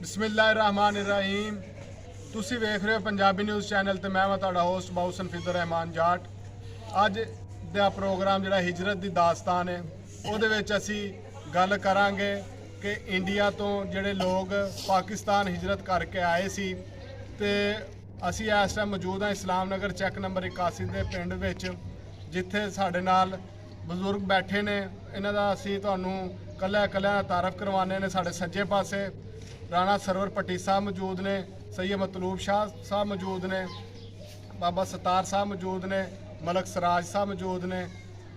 बिस्मिल्लाहिर्रहमानिर्रहीम। ਤੁਸੀਂ ਵੇਖ ਰਹੇ ਹੋ ਪੰਜਾਬੀ ਨਿਊਜ਼ ਚੈਨਲ ਤੇ ਮੈਂ ਤੁਹਾਡਾ ਹੋਸਟ ਬਾਉਸਨ ਫਿਦਰ ਰਹਿਮਾਨ ਜਾਟ। ਅੱਜ ਦਾ ਪ੍ਰੋਗਰਾਮ ਜਿਹੜਾ ਹਿਜਰਤ ਦੀ ਦਾਸਤਾਨ ਹੈ ਉਹਦੇ ਵਿੱਚ ਅਸੀਂ ਗੱਲ ਕਰਾਂਗੇ ਕਿ ਇੰਡੀਆ ਤੋਂ ਜਿਹੜੇ ਲੋਕ ਪਾਕਿਸਤਾਨ ਹਿਜਰਤ ਕਰਕੇ ਆਏ ਸੀ ਤੇ ਅਸੀਂ ਇਸ ਟਾਈਮ ਮੌਜੂਦ ਹਾਂ ਇਸਲਾਮ ਨਗਰ ਚੈੱਕ ਨੰਬਰ 81 ਦੇ ਪਿੰਡ ਵਿੱਚ, ਜਿੱਥੇ ਸਾਡੇ ਨਾਲ ਬਜ਼ੁਰਗ ਬੈਠੇ ਨੇ। ਇਹਨਾਂ ਦਾ ਅਸੀਂ ਤੁਹਾਨੂੰ ਕੱਲਾ ਦਾ ਤਾਰਫ ਕਰਵਾਉਂਦੇ ਨੇ। ਸਾਡੇ ਸੱਜੇ ਪਾਸੇ ਰਾਣਾ ਸਰਵਰ ਪੱਟੀ साहब मौजूद ने, सैयद मतलूब शाह साहब मौजूद ने, बाबा सतार साहब मौजूद ने, मलक सराज साहब मौजूद ने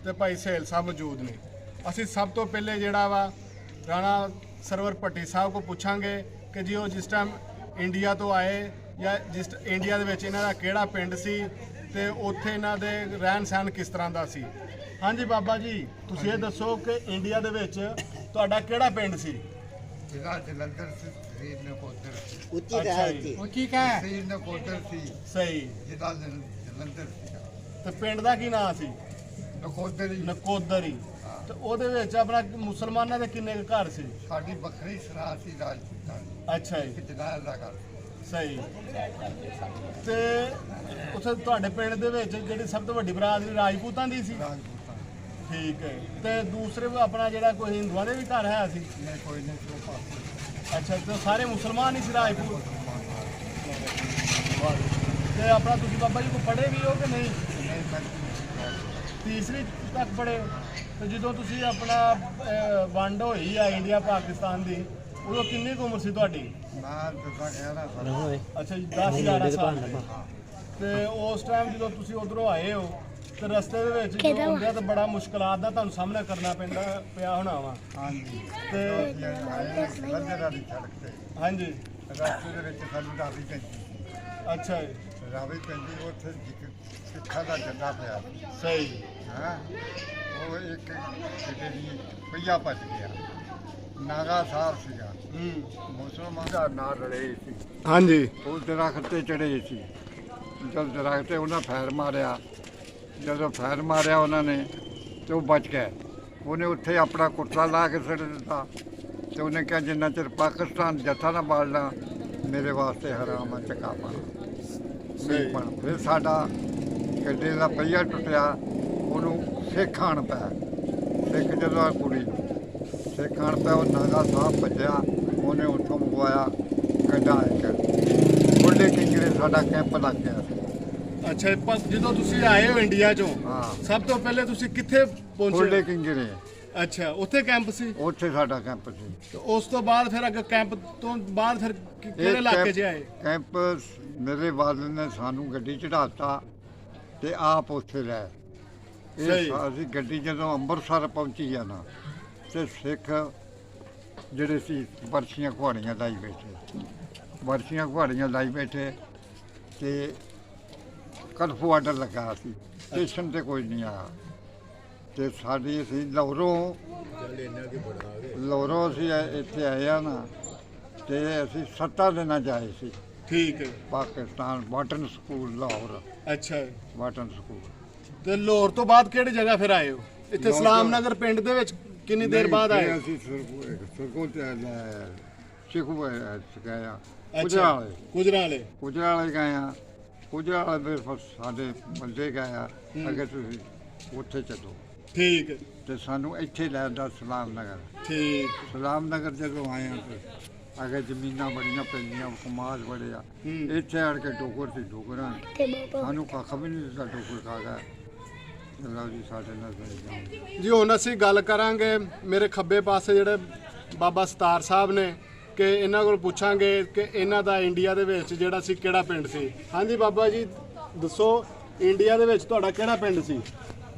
ते भाई सहेल साहब मौजूद ने। असी सब तो पहले जिहड़ा वा राणा सरवर पट्टी साहब को पूछांगे कि जी वो जिस टाइम इंडिया तो आए या जिस इंडिया दे विच इन्हां दा किहड़ा पिंड सी ते उत्थे इन्हां दे रहन सहन किस तरह दा सी। हाँ जी बाबा जी, तुसीं ये दसो कि इंडिया दे विच तुहाडा किहड़ा पिंड सी? जलंधर से नकोदर सही जलंधर ते पिंड दा की नाम सी? नकोदर ही। ते ओहदे विच अपना मुसलमानां दे किन्ने घर सी? साडी बखरी सराह सी राजपूतां दी। अच्छा जी, जनाल दा घर सही। ते उत्थे तुहाडे पिंड दे विच जिहड़ी सब तो वड्डी बरादरी राजपूतां दी सी? राजपूतां ठीक है। ते दूसरे अपना जिहड़ा कोई हिंदुआं दे भी घर है सी? नहीं, कोई नहीं सो पास। अच्छा, तो सारे मुसलमान ही सी राजपूत? ते अपना तुसीं बाबा जी को पढ़े भी हो कि नहीं? तीसरी तक पढ़े। तो जो तुसीं अपना वंड होई है इंडिया पाकिस्तान दी, उदों किन्नी कुछ उम्र सी तुहाडी? अच्छा जी, 10-11 साल। ते उस टाइम जो तुसीं उधरों आए हो तो रस्ते दे विच जो हुंदे तो बड़ा मुश्किलात दा तुहानूं सामना करना पैंदा पिया होना वा। हाँ जी। ते लंदर वाली सड़क ते हाँ जी, रस्ते दे विच सानूं रावी पैंदी। अच्छा जी, रावी पैंदी उत्थे सिੱਖਾਂ ਦਾ ਜੱਗਾ ਪਿਆ। सही। ਹਾਂ ਉਹ ਇੱਕ ਕਿਤੇ ਦੀ ਪਈਆ ਭੱਜ ਗਿਆ। ਨਾਗਾ ਸਾਹਿਬ ਸੀਗਾ, ਮੁਸਲਮਾਨ ਦਾ ਨਾਂ ਰਲੇ ਸੀ। हाँ जी, ਉਹ ਦਰਖਤ ਤੇ ਚੜੇ ਸੀ। ਜਦ ਦਰਖਤ ਤੇ ਉਹਨਾਂ ਫੈਰ ਮਾਰਿਆ, ਜਦੋਂ ਫੈਰ ਮਾਰਿਆ ਉਹਨਾਂ ਨੇ ਤੇ ਉਹ ਬਚ ਗਏ। ਉਹਨੇ ਉੱਥੇ ਆਪਣਾ ਕੁੱਤਾ ਲਾ ਕੇ ਸੁੱਟ ਦਿੱਤਾ ਤੇ ਉਹਨੇ ਕਿਹਾ ਜਿੰਨਾ ਚਿਰ ਪਾਕਿਸਤਾਨ ਜੱਥਾ ਨਾ ਬਾਲਣਾ ਮੇਰੇ ਵਾਸਤੇ ਹਰਾਮ ਆ ਚੱਕਾ ਪਾਣਾ। ਫਿਰ ਸਾਡਾ ਗੱਡੇ ਦਾ ਪਹੀਆ ਟੁੱਟਿਆ, ਉਹਨੂੰ ਸਿੱਖ ਆਣ ਪਿਆ। ਸਿੱਖ ਜਦੋਂ ਆ ਕੁੜੀ ਨੂੰ ਸਿੱਖ ਆਣ ਪਿਆ, ਉਹ ਨਾਗਾ ਸਾਹਿਬ ਭੱਜਿਆ, ਉਹਨੇ ਉੱਥੋਂ ਮੰਗਵਾਇਆ ਗੱਡਾ ਇੱਕ ਬੁੱਢੇ ਕਿੰਗਰੇ ਸਾਡਾ ਕੈਂਪ ਲੱਗ ਗਿਆ। अच्छा, पर जो तुसीं आए हो इंडिया चों, हाँ। सब तो पहले तुसीं कित्थे ਬੁੱਢੇ पहुंचे? ਕਿੰਗਰੇ अच्छा, उत्थे कैंप सी। ਉੱਥੇ ਸਾਡਾ ਕੈਂਪ ਸੀ। तो उस तो बाद फिर अगर कैंप तो बाद फिर किहड़े इलाके च आए? ਕੈਂਪ ਮੇਰੇ ਵਾਲਿਦ ਨੇ ਸਾਨੂੰ ਗੱਡੀ ਚੜਾਤਾ ਤੇ ਆਪ ਉੱਥੇ ਰਹਿ। ਸਹੀ। ਅਸੀਂ ਗੱਡੀ ਜਦੋਂ ਅੰਮ੍ਰਿਤਸਰ ਪਹੁੰਚੀ ਆ ਨਾ ਤੇ ਸਿੱਖ ਜਿਹੜੇ ਸੀ ਵਰਸ਼ੀਆਂ ਘੋੜੀਆਂ ਲਾਈ ਬੈਠੇ, ਵਰਸ਼ੀਆਂ ਘੋੜੀਆਂ ਲਾਈ ਬੈਠੇ ਤੇ ਕਰਫਿਊ ਆਰਡਰ ਲੱਗਾ ਸੀ। ਸਟੇਸ਼ਨ ਤੇ ਕੋਈ ਨਹੀਂ ਆਇਆ ਤੇ ਸਾਡੀ ਅਸੀਂ ਲਾਹੌਰੋਂ ਅਸੀਂ ਇੱਥੇ ਆਏ ਆ ਨਾ ਤੇ ਅਸੀਂ 7 ਦਿਨਾਂ 'ਚ ਆਏ ਸੀ ठीक है। ਪਾਕਿਸਤਾਨ ਵਾਟਨ ਸਕੂਲ ਲਾਹੌਰ, अच्छा, ਵਾਟਨ ਸਕੂਲ। ਤੇ ਲਾਹੌਰ ਤੋਂ ਬਾਅਦ ਕਿਹੜੀ ਜਗ੍ਹਾ ਫਿਰ ਆਏ ਹੋ? ਇੱਥੇ ਸਲਾਮ ਨਗਰ ਪਿੰਡ ਦੇ ਵਿੱਚ ਕਿੰਨੀ ਦੇਰ ਬਾਅਦ ਆਏ? ਅਸੀਂ ਸਰਕੋ ਤੇ ਸਿੱਖੂ ਸਕਾਇਆ ਅੱਛਾ, ਗੁਜਰਾਲੇ ਗੁਜਰਾਲੇ ਗਏ ਆ। ਗੁਜਰਾਲੇ ਫਿਰ ਸਾਡੇ ਬੰਦੇ ਗਏ ਆ ਅਗੇ ਤੁਸੀਂ ਉੱਥੇ ਚੱਲੋ। ਠੀਕ ਹੈ, ਤੇ ਸਾਨੂੰ ਇੱਥੇ ਲੈ ਆਂਦਾ ਸਲਾਮ ਨਗਰ। ਠੀਕ। ਸਲਾਮ ਨਗਰ ਜਦੋਂ ਆਏ ਆ ਤੇ ਅਗੇ ਜ਼ਮੀਨਾਂ ਬੜੀਆਂ ਪੈਂਦੀਆਂ, ਕਮਾਲ ਬੜੇ ਆ। ਇੱਥੇ ਆੜ ਕੇ ਡੋਗਰ ਸੀ, ਡੋਗਰਾਂ ਸਾਨੂੰ ਕੱਖ ਵੀ ਨਹੀਂ ਦਿੱਤਾ, ਡੋਗਰ ਖਾ ਗਿਆ। ਲਓ ਜੀ ਸਾਡੇ ਨਾਲ ਜੀ ਹੁਣ ਅਸੀਂ ਗੱਲ ਕਰਾਂਗੇ ਮੇਰੇ ਖੱਬੇ ਪਾਸੇ ਜਿਹੜੇ ਬਾਬਾ ਸਤਾਰ ਸਾਹਿਬ ਨੇ, ਕਿ ਇਹਨਾਂ ਕੋਲ ਪੁੱਛਾਂਗੇ ਕਿ ਇਹਨਾਂ ਦਾ ਇੰਡੀਆ ਦੇ ਵਿੱਚ ਜਿਹੜਾ ਸੀ ਕਿਹੜਾ ਪਿੰਡ ਸੀ। ਹਾਂਜੀ ਬਾਬਾ ਜੀ ਦੱਸੋ, ਇੰਡੀਆ ਦੇ ਵਿੱਚ ਤੁਹਾਡਾ ਕਿਹੜਾ ਪਿੰਡ ਸੀ?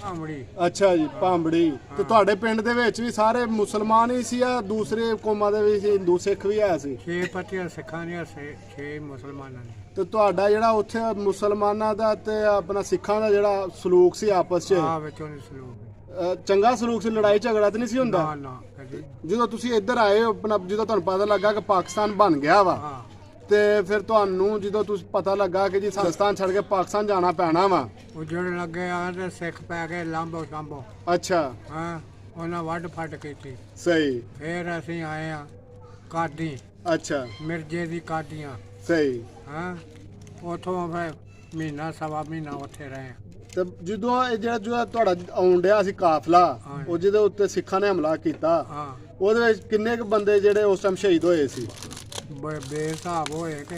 ਭਾਂਬੜੀ। ਅੱਛਾ ਜੀ, ਭਾਂਬੜੀ। ਤੇ ਤੁਹਾਡੇ ਪਿੰਡ ਦੇ ਵਿੱਚ ਵੀ ਸਾਰੇ ਮੁਸਲਮਾਨ ਹੀ ਸੀ ਜਾਂ ਦੂਸਰੇ ਕੌਮਾਂ ਦੇ ਵੀ ਸੀ, ਹਿੰਦੂ ਸਿੱਖ ਵੀ ਆਇਆ ਸੀ? 6 ਪੱਤੀਆਂ ਸਿੱਖਾਂ ਦੀਆਂ, 6 ਮੁਸਲਮਾਨਾਂ ਦੀਆਂ। ਤੇ ਤੁਹਾਡਾ ਜਿਹੜਾ ਉੱਥੇ ਮੁਸਲਮਾਨਾਂ ਦਾ ਤੇ ਆਪਣਾ ਸਿੱਖਾਂ ਦਾ ਜਿਹੜਾ ਸਲੂਕ ਸੀ ਆਪਸ 'ਚ, ਵਿੱਚੋਂ ਸਲੂਕ ਚੰਗਾ ਸਲੂਕ ਸੀ? ਲੜਾਈ ਝਗੜਾ ਤਾਂ ਨਹੀਂ ਸੀ ਹੁੰਦਾ? ਨਾ ਕਦੇ। ਜਦੋਂ ਤੁਸੀਂ ਇੱਧਰ ਆਏ ਹੋ, ਆਪਣਾ ਜਦੋਂ ਤੁਹਾਨੂੰ ਪਤਾ ਲੱਗਾ ਕਿ ਪਾਕਿਸਤਾਨ ਬਣ ਗਿਆ ਵਾ, ਤੇ ਫਿਰ ਤੁਹਾਨੂੰ ਜਦੋਂ ਤੁਸੀਂ ਪਤਾ ਲੱਗਾ ਕਿ ਜੀ ਪਾਕਿਸਤਾਨ ਛੱਡ ਕੇ ਪਾਕਿਸਤਾਨ ਜਾਣਾ ਪੈਣਾ ਵਾ, ਉਜੜ ਲੱਗੇ ਆ ਤੇ ਸਿੱਖ ਪੈ ਗਏ ਲਾਂਬੋ ਸਾਂਬੋ। ਅੱਛਾ, ਹਾਂ, ਉਹਨਾਂ ਵੱਢ ਫੱਟ ਕੀਤੀ। ਸਹੀ। ਫਿਰ ਅਸੀਂ ਆਏ ਆ ਕਾਦੀ ਅੱਛਾ ਮਿਰਜੇ ਦੀ ਕਾਦੀਆਂ ਸਹੀ। ਹਾਂ ਉਥੋਂ ਫਿਰ ਮਹੀਨਾ ਸਵਾ ਮਹੀਨਾ ਉੱਥੇ ਰਹੇ। ਤੇ ਜਦੋਂ ਇਹ ਜਿਹੜਾ ਤੁਹਾਡਾ ਆਉਣ ਡਿਆ ਸੀ ਕਾਫਲਾ, ਹਾਂ। ਉਹ ਜਿਹਦੇ ਉੱਤੇ ਸਿੱਖਾਂ ਨੇ ਹਮਲਾ ਕੀਤਾ, ਹਾਂ ਉਹਦੇ ਵਿੱਚ ਕਿੰਨੇ ਕੁ ਬੰਦੇ ਜਿਹੜੇ ਉਸ ਟਾਈਮ ਸ਼ਹੀਦ ਹੋਏ ਸੀ? ਬੇਹਿਸਾਬ ਹੋਏ ਕਿ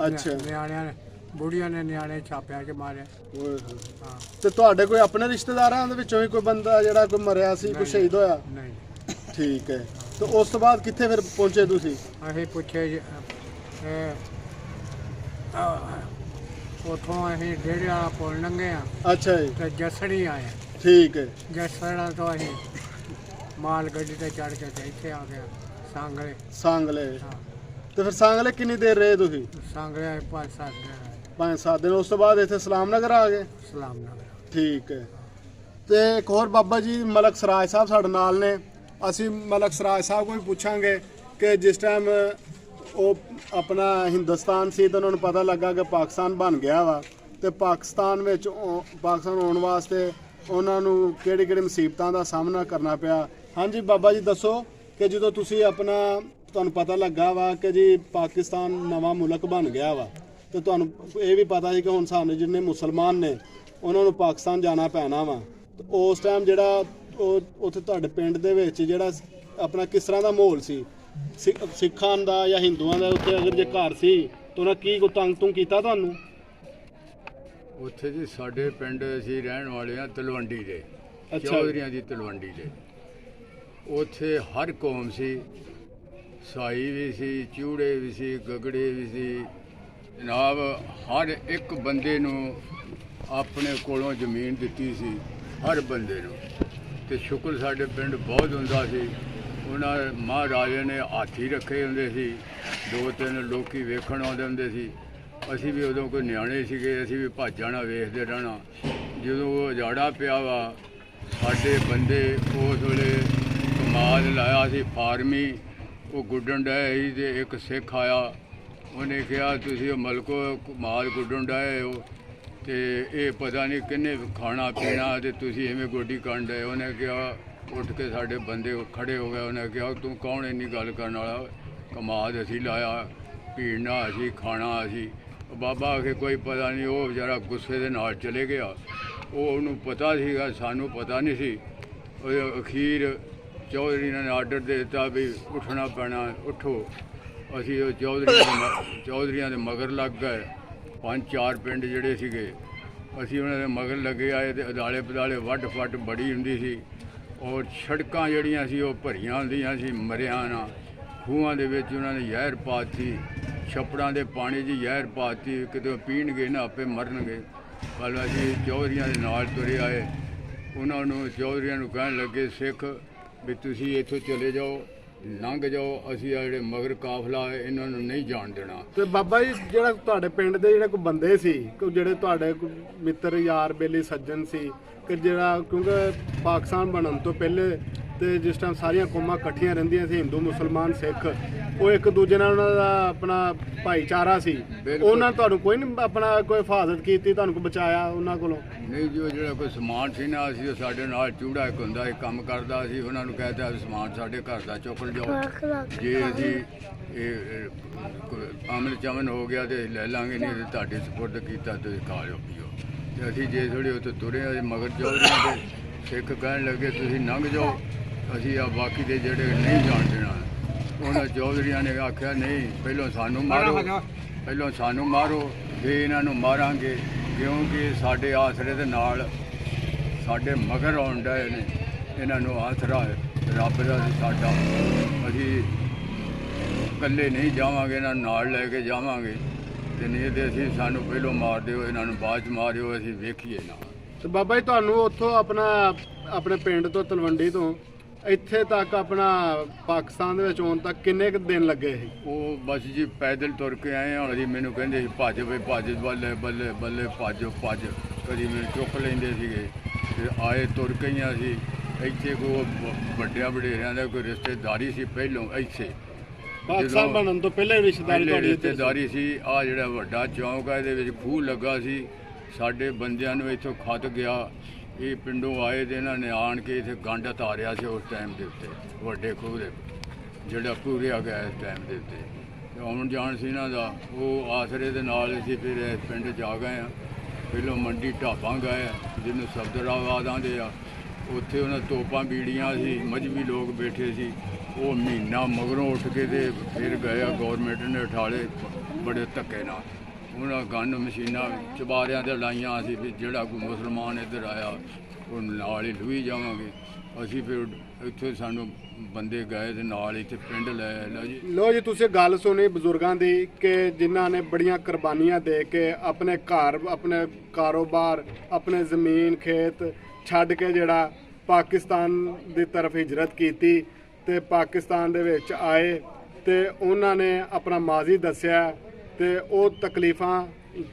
ਅੱਛਾ। ਨਿਆਣਿਆਂ ਨੇ ਬੁੜੀਆਂ ਨੇ ਨਿਆਣੇ ਛਾਪਿਆ ਕੇ ਮਾਰਿਆ। ਓਏ ਹੋਏ। ਹਾਂ ਤੇ ਤੁਹਾਡੇ ਕੋਈ ਆਪਣੇ ਰਿਸ਼ਤੇਦਾਰਾਂ ਦੇ ਵਿੱਚੋਂ ਵੀ ਕੋਈ ਬੰਦਾ ਜਿਹੜਾ ਕੋਈ ਮਰਿਆ ਸੀ, ਕੋਈ ਸ਼ਹੀਦ ਹੋਇਆ? ਨਹੀਂ ਠੀਕ ਹੈ। ਤੇ ਉਸ ਤੋਂ ਬਾਅਦ ਕਿੱਥੇ ਫਿਰ ਪਹੁੰਚੇ ਤੁਸੀਂ? ਅਸੀਂ ਪੁੱਛੇ ਉਥੋਂ ਅਸੀਂ ਡੇਰੇ ਵਾਲਾ ਪੁੱਲ ਲੰਘੇ ਆ ਅੱਛਾ ਜੀ। ਤੇ ਜਸੜੀ ਆਏ। ਠੀਕ ਹੈ। ਜਸੜਾ ਤੋਂ ਅਸੀਂ ਮਾਲ ਗੱਡੀ ਤੇ ਚੜ ਕੇ ਤੇ ਇੱਥੇ ਆ ਗਿਆ ਸਾਂਗਲੇ। ਸਾਂਗਲੇ। ਹਾਂ ਤੇ ਫਿਰ ਸਾਂਗਲੇ ਕਿੰਨੀ ਦੇਰ ਰਹੇ ਤੁਸੀਂ? ਸਾਂਗਲੇ ਆਏ 5-7 ਦਿਨ 5-7 ਦਿਨ। ਉਸ ਤੋਂ ਬਾਅਦ ਇੱਥੇ ਸਲਾਮ ਨਗਰ ਆ ਗਏ? ਸਲਾਮ ਨਗਰ। ਠੀਕ ਹੈ। ਤੇ ਇੱਕ ਹੋਰ ਬਾਬਾ ਜੀ ਮਲਕ ਸਰਾਜ ਸਾਹਿਬ ਸਾਡੇ ਨਾਲ ਨੇ। ਅਸੀਂ ਮਲਕ ਸਰਾਜ ਸਾਹਿਬ ਕੋਲ ਵੀ ਪੁੱਛਾਂਗੇ ਕਿ ਜਿਸ ਟਾਈਮ ਉਹ ਆਪਣਾ ਹਿੰਦੁਸਤਾਨ ਸੀ ਤਾਂ ਉਹਨਾਂ ਨੂੰ ਪਤਾ ਲੱਗਾ ਕਿ ਪਾਕਿਸਤਾਨ ਬਣ ਗਿਆ ਵਾ, ਤੇ ਪਾਕਿਸਤਾਨ ਆਉਣ ਵਾਸਤੇ ਉਹਨਾਂ ਨੂੰ ਕਿਹੜੀ ਕਿਹੜੀ ਮੁਸੀਬਤਾਂ ਦਾ ਸਾਹਮਣਾ ਕਰਨਾ ਪਿਆ। ਹਾਂਜੀ ਬਾਬਾ ਜੀ ਦੱਸੋ ਕਿ ਜਦੋਂ ਤੁਸੀਂ ਤੁਹਾਨੂੰ ਪਤਾ ਲੱਗਾ ਵਾ ਕਿ ਜੀ ਪਾਕਿਸਤਾਨ ਨਵਾਂ ਮੁਲਕ ਬਣ ਗਿਆ ਵਾ, ਤੇ ਤੁਹਾਨੂੰ ਇਹ ਵੀ ਪਤਾ ਸੀ ਕਿ ਹੁਣ ਸਾਨੂੰ ਜਿੰਨੇ ਮੁਸਲਮਾਨ ਨੇ ਉਹਨਾਂ ਨੂੰ ਪਾਕਿਸਤਾਨ ਜਾਣਾ ਪੈਣਾ ਵਾ, ਤੇ ਉਸ ਟਾਈਮ ਜਿਹੜਾ ਉਹ ਉੱਥੇ ਤੁਹਾਡੇ ਪਿੰਡ ਦੇ ਵਿੱਚ ਜਿਹੜਾ ਆਪਣਾ ਕਿਸ ਤਰ੍ਹਾਂ ਦਾ ਮਾਹੌਲ ਸੀ ਸਿੱਖਾਂ ਦਾ ਜਾਂ ਹਿੰਦੂਆਂ ਦਾ? ਉੱਥੇ ਅਗਰ ਜੇ ਘਰ ਸੀ ਤਾਂ ਉਹਨਾਂ ਕੀ ਤੰਗ ਤੁੰਗ ਕੀਤਾ ਤੁਹਾਨੂੰ? ਉੱਥੇ ਜੀ ਸਾਡੇ ਪਿੰਡ ਅਸੀਂ ਰਹਿਣ ਵਾਲੇ ਆ ਤਲਵੰਡੀ ਦੇ, ਅੱਛਾ। ਚੌਧਰੀਆਂ ਦੀ ਤਲਵੰਡੀ ਦੇ। ਉੱਥੇ ਹਰ ਕੌਮ ਸੀ, ਸਾਈ ਵੀ ਸੀ, ਚੂੜੇ ਵੀ ਸੀ, ਗਗੜੇ ਵੀ ਸੀ। ਜਨਾਬ ਹਰ ਇੱਕ ਬੰਦੇ ਨੂੰ ਆਪਣੇ ਕੋਲੋਂ ਜ਼ਮੀਨ ਦਿੱਤੀ ਸੀ, ਹਰ ਬੰਦੇ ਨੂੰ। ਤੇ ਸ਼ੁਕਰ ਸਾਡੇ ਪਿੰਡ ਬਹੁਤ ਹੁੰਦਾ ਸੀ। ਉਹਨਾਂ ਮਹਾਰਾਜੇ ਨੇ ਹਾਥੀ ਰੱਖੇ ਹੁੰਦੇ ਸੀ, 2-3 ਲੋਕੀ ਵੇਖਣ ਆਉਂਦੇ ਹੁੰਦੇ ਸੀ। ਅਸੀਂ ਵੀ ਉਦੋਂ ਕੋਈ ਨਿਆਣੇ ਸੀਗੇ, ਅਸੀਂ ਵੀ ਭੱਜ ਜਾਣਾ, ਵੇਖਦੇ ਰਹਿਣਾ। ਜਦੋਂ ਉਹ ਉਜਾੜਾ ਪਿਆ ਵਾ, ਸਾਡੇ ਬੰਦੇ ਉਸ ਵੇਲੇ ਕਮਾਦ ਲਾਇਆ ਸੀ ਫਾਰਮੀ, ਉਹ ਗੁੱਡਣ ਡਏ ਸੀ। ਤੇ ਇੱਕ ਸਿੱਖ ਆਇਆ, ਉਹਨੇ ਕਿਹਾ ਤੁਸੀਂ ਉਹ ਮਲਕੋ ਕਮਾਦ ਗੁੱਡਣ ਡਏ ਹੋ ਤੇ ਇਹ ਪਤਾ ਨਹੀਂ ਕਿੰਨੇ ਖਾਣਾ ਪੀਣਾ ਤੇ ਤੁਸੀਂ ਐਵੇਂ ਗੋਡੀ ਕਰਨ ਡਏ। ਉਹਨੇ ਕਿਹਾ, ਉੱਠ ਕੇ ਸਾਡੇ ਬੰਦੇ ਖੜੇ ਹੋ ਗਏ। ਉਹਨੇ ਕਿਹਾ ਤੂੰ ਕੌਣ ਇੰਨੀ ਗੱਲ ਕਰਨ ਵਾਲਾ? ਕਮਾਦ ਅਸੀਂ ਲਾਇਆ, ਪੀਣਾ ਅਸੀਂ, ਖਾਣਾ ਅਸੀਂ। ਬਾਬਾ ਆਖੇ ਕੋਈ ਪਤਾ ਨਹੀਂ। ਉਹ ਵਿਚਾਰਾ ਗੁੱਸੇ ਦੇ ਨਾਲ ਚਲੇ ਗਿਆ। ਉਹਨੂੰ ਪਤਾ ਸੀਗਾ, ਸਾਨੂੰ ਪਤਾ ਨਹੀਂ ਸੀ। ਉਹ ਅਖੀਰ ਚੌਧਰੀ ਨੇ ਆਰਡਰ ਦੇ ਦਿੱਤਾ ਵੀ ਉੱਠਣਾ ਪੈਣਾ, ਉੱਠੋ। ਅਸੀਂ ਉਹ ਚੌਧਰੀਆਂ ਦੇ ਮਗਰ ਲੱਗ ਗਏ। 5-4 ਪਿੰਡ ਜਿਹੜੇ ਸੀਗੇ, ਅਸੀਂ ਉਹਨਾਂ ਦੇ ਮਗਰ ਲੱਗੇ ਆਏ ਤੇ ਅਦਾਲੇ ਪਦਾਲੇ ਵੱਢ ਫੱਟ ਬੜੀ ਹੁੰਦੀ ਸੀ। ਔਰ ਸੜਕਾਂ ਜਿਹੜੀਆਂ ਸੀ ਉਹ ਭਰੀਆਂ ਹੁੰਦੀਆਂ ਸੀ ਮਰਿਆਂ ਨਾਲ। ਖੂਹਾਂ ਦੇ ਵਿੱਚ ਉਹਨਾਂ ਨੇ ਜ਼ਹਿਰ ਪਾਤੀ, ਛੱਪੜਾਂ ਦੇ ਪਾਣੀ 'ਚ ਜ਼ਹਿਰ ਪਾਤੀ, ਕਿਤੇ ਪੀਣਗੇ ਨਾ ਆਪੇ ਮਰਨਗੇ। ਕੱਲ੍ਹ ਅਸੀਂ ਚੌਧਰੀਆਂ ਦੇ ਨਾਲ ਤੁਰੇ ਆਏ। ਚੌਧਰੀਆਂ ਨੂੰ ਕਹਿਣ ਲੱਗੇ ਸਿੱਖ ਵੀ ਤੁਸੀਂ ਇੱਥੋਂ ਚਲੇ ਜਾਓ, ਲੰਘ ਜਾਓ, ਅਸੀਂ ਆ ਜਿਹੜੇ ਮਗਰ ਕਾਫਲਾ ਹੈ ਇਹਨਾਂ ਨੂੰ ਨਹੀਂ ਜਾਣ ਦੇਣਾ। ਤੇ ਬਾਬਾ ਜੀ ਜਿਹੜਾ ਤੁਹਾਡੇ ਪਿੰਡ ਦੇ ਜਿਹੜੇ ਕੋਈ ਬੰਦੇ ਸੀ, ਕੋਈ ਜਿਹੜੇ ਤੁਹਾਡੇ ਮਿੱਤਰ ਯਾਰ ਬੇਲੀ ਸੱਜਣ ਸੀ, ਕਿ ਜਿਹੜਾ ਕਿਉਂਕਿ ਪਾਕਿਸਤਾਨ ਬਣਨ ਤੋਂ ਪਹਿਲੇ ਤੇ ਜਿਸ ਟਾਈਮ ਸਾਰੀਆਂ ਕੌਮਾਂ ਇਕੱਠੀਆਂ ਰਹਿੰਦੀਆਂ ਸੀ, ਹਿੰਦੂ ਮੁਸਲਮਾਨ ਸਿੱਖ, ਉਹ ਇੱਕ ਦੂਜੇ ਨਾਲ ਉਹਨਾਂ ਦਾ ਆਪਣਾ ਭਾਈਚਾਰਾ ਸੀ। ਉਹਨਾਂ ਤੁਹਾਨੂੰ ਕੋਈ ਨਹੀਂ ਆਪਣਾ ਕੋਈ ਹਿਫਾਜ਼ਤ ਕੀਤੀ, ਤੁਹਾਨੂੰ ਕੋਈ ਬਚਾਇਆ ਉਹਨਾਂ ਕੋਲੋਂ? ਨਹੀਂ ਜੀ, ਉਹ ਜਿਹੜਾ ਕੋਈ ਸਮਾਨ ਸੀ ਨਾ, ਅਸੀਂ ਸਾਡੇ ਨਾਲ ਚੂੜਾ ਇੱਕ ਹੁੰਦਾ ਸੀ ਕੰਮ ਕਰਦਾ ਸੀ, ਉਹਨਾਂ ਨੂੰ ਕਹਿਤਾ ਸਮਾਨ ਸਾਡੇ ਘਰ ਦਾ ਚੁੱਕ ਲਿਜਾਓ। ਜੇ ਅਸੀਂ ਇਹ ਅਮਨ ਚਮਨ ਹੋ ਗਿਆ ਤੇ ਲੈ ਲਾਂਗੇ, ਨਹੀਂ ਤੇ ਤੁਹਾਡੇ ਸਪੁਰਦ ਕੀਤਾ ਤੁਸੀਂ ਖਾ ਲਿਓ ਪੀਓ। ਤੇ ਅਸੀਂ ਜੇ ਥੋੜ੍ਹੇ ਉੱਥੇ ਤੁਰੇ ਅਸੀਂ ਮਗਰ ਚੌਧਰੀਆਂ ਦੇ ਸਿੱਖ ਕਹਿਣ ਲੱਗੇ ਤੁਸੀਂ ਲੰਘ ਜਾਓ, ਅਸੀਂ ਆ ਬਾਕੀ ਦੇ ਜਿਹੜੇ ਨਹੀਂ ਜਾਣ ਦੇਣਾ। ਉਹਨਾਂ ਚੌਧਰੀਆਂ ਨੇ ਆਖਿਆ ਨਹੀਂ, ਪਹਿਲਾਂ ਸਾਨੂੰ ਮਾਰੋ ਫਿਰ ਇਹਨਾਂ ਨੂੰ ਮਾਰਾਂਗੇ, ਕਿਉਂਕਿ ਸਾਡੇ ਆਸਰੇ ਦੇ ਨਾਲ ਸਾਡੇ ਮਗਰ ਆਉਣ ਡਏ ਨੇ। ਇਹਨਾਂ ਨੂੰ ਆਸਰਾ ਰੱਬ ਦਾ ਸਾਡਾ, ਅਸੀਂ ਇਕੱਲੇ ਨਹੀਂ ਜਾਵਾਂਗੇ, ਇਹਨਾਂ ਨੂੰ ਨਾਲ ਲੈ ਕੇ ਜਾਵਾਂਗੇ। ਤੇ ਨਹੀਂ ਤੇ ਅਸੀਂ ਸਾਨੂੰ ਪਹਿਲੋਂ ਮਾਰ ਦਿਓ, ਇਹਨਾਂ ਨੂੰ ਬਾਅਦ 'ਚ ਮਾਰਿਓ, ਅਸੀਂ ਵੇਖੀਏ ਨਾ। ਤੇ ਬਾਬਾ ਜੀ ਤੁਹਾਨੂੰ ਉੱਥੋਂ ਆਪਣੇ ਪਿੰਡ ਤੋਂ ਤਲਵੰਡੀ ਤੋਂ ਇੱਥੇ ਤੱਕ ਆਪਣਾ ਪਾਕਿਸਤਾਨ ਦੇ ਵਿੱਚ ਆਉਣ ਤੱਕ ਕਿੰਨੇ ਕੁ ਦਿਨ ਲੱਗੇ ਸੀ? ਉਹ ਬਸ ਜੀ ਪੈਦਲ ਤੁਰ ਕੇ ਆਏ ਹਾਂ ਜੀ। ਮੈਨੂੰ ਕਹਿੰਦੇ ਸੀ ਭੱਜ ਬਈ ਭੱਜ, ਬੱਲੇ ਬੱਲੇ ਬੱਲੇ ਭੱਜ। ਕਦੀ ਮੈਨੂੰ ਚੁੱਕ ਲੈਂਦੇ ਸੀਗੇ ਤੇ ਆਏ ਤੁਰ ਕੇ ਹੀ ਅਸੀਂ। ਇੱਥੇ ਕੋਈ ਵੱਡਿਆਂ ਵਡੇਰਿਆਂ ਦਾ ਕੋਈ ਰਿਸ਼ਤੇਦਾਰੀ ਸੀ ਪਹਿਲੋਂ ਇੱਥੇ, ਪਾਕਿਸਤਾਨ ਬਣਨ ਤੋਂ ਪਹਿਲੇ ਰਿਸ਼ਤੇਦਾਰੀ ਸੀ। ਆਹ ਜਿਹੜਾ ਵੱਡਾ ਚੌਂਕ ਆ ਇਹਦੇ ਵਿੱਚ ਖੂਹ ਲੱਗਾ ਸੀ। ਸਾਡੇ ਬੰਦਿਆਂ ਨੂੰ ਇੱਥੋਂ ਖਤ ਗਿਆ, ਇਹ ਪਿੰਡੋਂ ਆਏ ਤੇ ਇਹਨਾਂ ਨੇ ਆਣ ਕੇ ਇੱਥੇ ਗੰਢ ਤਾਰਿਆ ਸੀ ਉਸ ਟਾਈਮ ਦੇ ਉੱਤੇ ਵੱਡੇ ਖੂਹ ਦੇ। ਜਿਹੜਾ ਪੂਰਿਆ ਗਿਆ ਇਸ ਟਾਈਮ ਦੇ ਉੱਤੇ ਤੇ ਆਉਣ ਜਾਣ ਸੀ ਇਹਨਾਂ ਦਾ ਉਹ ਆਸਰੇ ਦੇ ਨਾਲ ਅਸੀਂ ਫਿਰ ਇਸ ਪਿੰਡ 'ਚ ਆ ਗਏ ਹਾਂ। ਪਹਿਲੋਂ ਮੰਡੀ ਢਾਬਾਂ ਗਏ ਜਿਹਨੂੰ ਸਬਦਰਾਬਾਦ ਆਂਦੇ ਆ, ਉੱਥੇ ਉਹਨਾਂ ਤੋਪਾਂ ਬੀੜੀਆਂ ਸੀ, ਮਜ਼੍ਹਬੀ ਲੋਕ ਬੈਠੇ ਸੀ। ਉਹ ਮਹੀਨਾ ਮਗਰੋਂ ਉੱਠ ਕੇ ਤੇ ਫਿਰ ਗਏ ਆ ਗੌਰਮੈਂਟ ਨੇ ਉਠਾਲੇ ਬੜੇ ਧੱਕੇ ਨਾਲ। ਉਹਨਾਂ ਗਨ ਮਸ਼ੀਨਾਂ ਚੁਬਾਰਿਆਂ ਤੇ ਲਾਈਆਂ ਸੀ ਵੀ ਜਿਹੜਾ ਕੋਈ ਮੁਸਲਮਾਨ ਇੱਧਰ ਆਇਆ ਉਹ ਨਾਲ ਹੀ ਲੁਈ ਜਾਵਾਂਗੇ। ਅਸੀਂ ਫਿਰ ਇੱਥੇ ਸਾਨੂੰ ਬੰਦੇ ਗਏ ਤੇ ਨਾਲ ਇੱਥੇ ਪਿੰਡ ਲੈ ਆਏ ਜੀ। ਲੋ ਜੀ, ਤੁਸੀਂ ਗੱਲ ਸੁਣੀ ਬਜ਼ੁਰਗਾਂ ਦੀ ਕਿ ਜਿਨ੍ਹਾਂ ਨੇ ਬੜੀਆਂ ਕੁਰਬਾਨੀਆਂ ਦੇ ਕੇ ਆਪਣੇ ਘਰ, ਆਪਣੇ ਕਾਰੋਬਾਰ, ਆਪਣੇ ਜ਼ਮੀਨ ਖੇਤ ਛੱਡ ਕੇ ਜਿਹੜਾ ਪਾਕਿਸਤਾਨ ਦੀ ਤਰਫ ਹਿਜਰਤ ਕੀਤੀ ਤੇ ਪਾਕਿਸਤਾਨ ਦੇ ਵਿੱਚ ਆਏ ਤੇ ਉਹਨਾਂ ਨੇ ਆਪਣਾ ਮਾਜ਼ੀ ਦੱਸਿਆ ਤੇ ਉਹ ਤਕਲੀਫਾਂ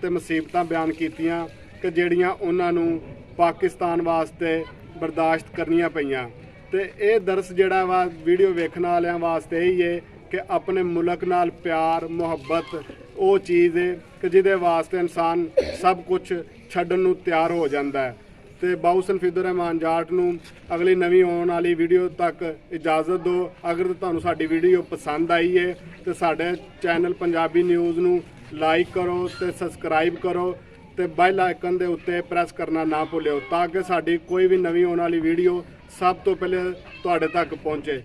ਤੇ ਮੁਸੀਬਤਾਂ ਬਿਆਨ ਕੀਤੀਆਂ ਕਿ ਜਿਹੜੀਆਂ ਉਹਨਾਂ ਨੂੰ ਪਾਕਿਸਤਾਨ ਵਾਸਤੇ ਬਰਦਾਸ਼ਤ ਕਰਨੀਆਂ ਪਈਆਂ। ਤੇ ਇਹ ਦਰਸ ਜਿਹੜਾ ਵਾ ਵੀਡੀਓ ਵੇਖਣ ਵਾਲਿਆਂ ਵਾਸਤੇ ਇਹੀ ਹੈ ਕਿ ਆਪਣੇ ਮੁਲਕ ਨਾਲ ਪਿਆਰ ਮੁਹੱਬਤ ਉਹ ਚੀਜ਼ ਹੈ ਕਿ ਜਿਹਦੇ ਵਾਸਤੇ ਇਨਸਾਨ ਸਭ ਕੁਝ ਛੱਡਣ ਨੂੰ ਤਿਆਰ ਹੋ ਜਾਂਦਾ ਹੈ। ਤੇ ਬਾਊ ਸਨਫੀਦਰ ਰਹਿਮਾਨ ਜਾਟ ਨੂੰ ਅਗਲੀ ਨਵੀਂ ਆਉਣ ਵਾਲੀ ਵੀਡੀਓ ਤੱਕ ਇਜਾਜ਼ਤ ਦਿਓ। ਅਗਰ ਤੁਹਾਨੂੰ ਸਾਡੀ ਵੀਡੀਓ ਪਸੰਦ ਆਈ ਹੈ ਤੇ ਸਾਡੇ ਚੈਨਲ ਪੰਜਾਬੀ ਨਿਊਜ਼ ਨੂੰ ਲਾਈਕ ਕਰੋ ਤੇ ਸਬਸਕ੍ਰਾਈਬ ਕਰੋ ਤੇ ਬੈਲ ਆਈਕਨ ਦੇ ਉੱਤੇ ਪ੍ਰੈਸ ਕਰਨਾ ਨਾ ਭੁੱਲਿਓ ਤਾਂ ਕਿ ਸਾਡੀ ਕੋਈ ਵੀ ਨਵੀਂ ਆਉਣ ਵਾਲੀ ਵੀਡੀਓ ਸਭ ਤੋਂ ਪਹਿਲੇ ਤੁਹਾਡੇ ਤੱਕ ਪਹੁੰਚੇ।